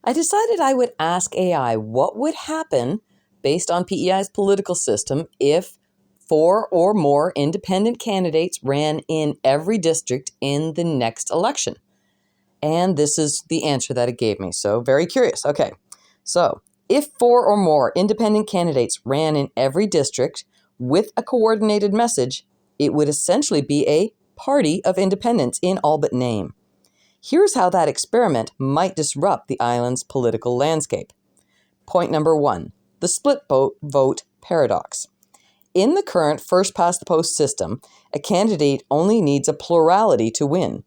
I decided I would ask AI what would happen based on PEI's political system if 4 or more independent candidates ran in every district in the next election. And this is the answer that it gave me. So very curious. Okay, so if 4 or more independent candidates ran in every district with a coordinated message, it would essentially be a party of independence in all but name. Here's how that experiment might disrupt the island's political landscape. Point number 1, the split vote paradox. In the current first-past-the-post system, a candidate only needs a plurality to win.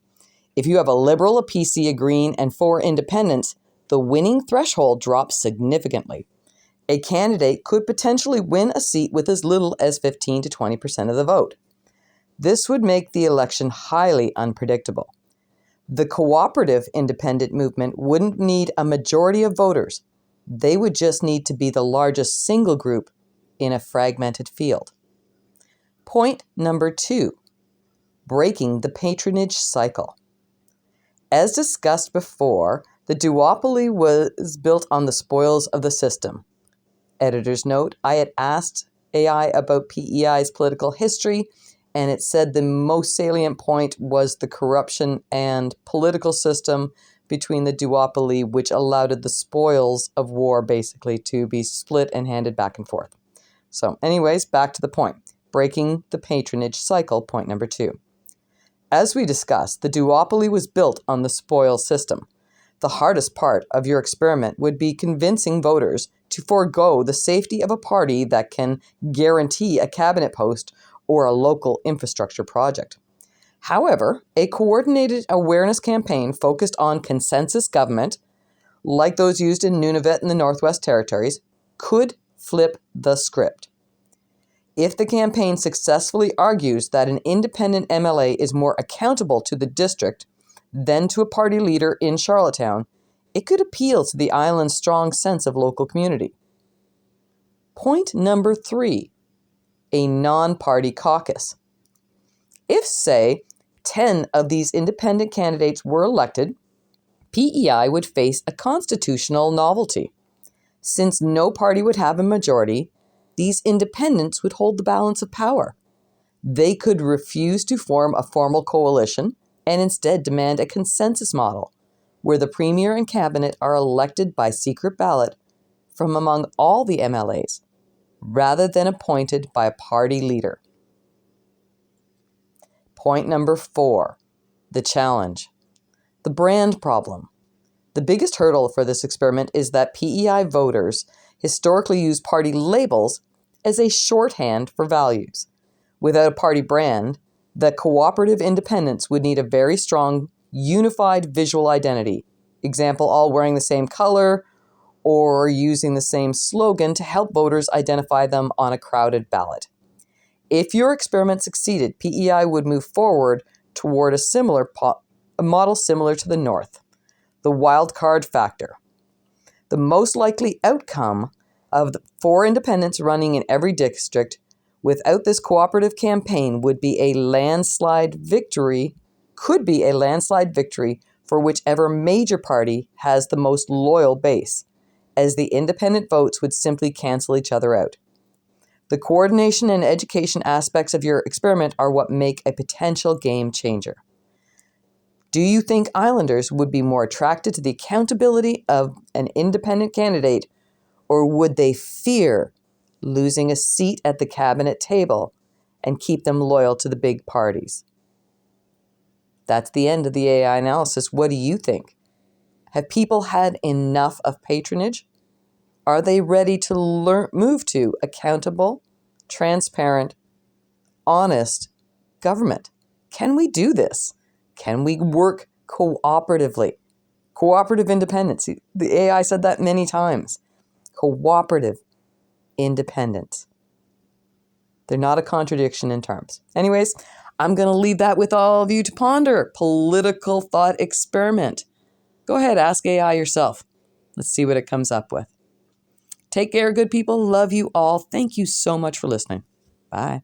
If you have a Liberal, a PC, a Green, and 4 independents, the winning threshold drops significantly. A candidate could potentially win a seat with as little as 15 to 20% of the vote. This would make the election highly unpredictable. The cooperative independent movement wouldn't need a majority of voters. They would just need to be the largest single group in a fragmented field. Point number 2, breaking the patronage cycle. As discussed before, the duopoly was built on the spoils of the system. Editor's note, I had asked AI about PEI's political history, and it said the most salient point was the corruption and political system between the duopoly, which allowed the spoils of war basically to be split and handed back and forth. So anyways, back to the point. Breaking the patronage cycle, point number 2. As we discussed, the duopoly was built on the spoils system. The hardest part of your experiment would be convincing voters to forego the safety of a party that can guarantee a cabinet post or a local infrastructure project. However, a coordinated awareness campaign focused on consensus government, like those used in Nunavut and the Northwest Territories, could flip the script. If the campaign successfully argues that an independent MLA is more accountable to the district than to a party leader in Charlottetown, it could appeal to the island's strong sense of local community. Point number 3, a non-party caucus. If, say, 10 of these independent candidates were elected, PEI would face a constitutional novelty. Since no party would have a majority, these independents would hold the balance of power. They could refuse to form a formal coalition and instead demand a consensus model, where the premier and cabinet are elected by secret ballot from among all the MLAs, rather than appointed by a party leader. Point number 4, the challenge. The brand problem. The biggest hurdle for this experiment is that PEI voters historically use party labels as a shorthand for values. Without a party brand, the cooperative independents would need a very strong, unified visual identity. Example, all wearing the same color or using the same slogan to help voters identify them on a crowded ballot. If your experiment succeeded, PEI would move forward toward a model similar to the North. The wild card factor. The most likely outcome of the 4 independents running in every district without this cooperative campaign could be a landslide victory for whichever major party has the most loyal base, as the independent votes would simply cancel each other out. The coordination and education aspects of your experiment are what make a potential game changer. Do you think Islanders would be more attracted to the accountability of an independent candidate, or would they fear losing a seat at the cabinet table and keep them loyal to the big parties? That's the end of the AI analysis. What do you think? Have people had enough of patronage? Are they ready to move to accountable, transparent, honest government? Can we do this? Can we work cooperatively? Cooperative independence. The AI said that many times. Cooperative independence. They're not a contradiction in terms. Anyways, I'm going to leave that with all of you to ponder. Political thought experiment. Go ahead, ask AI yourself. Let's see what it comes up with. Take care, good people. Love you all. Thank you so much for listening. Bye.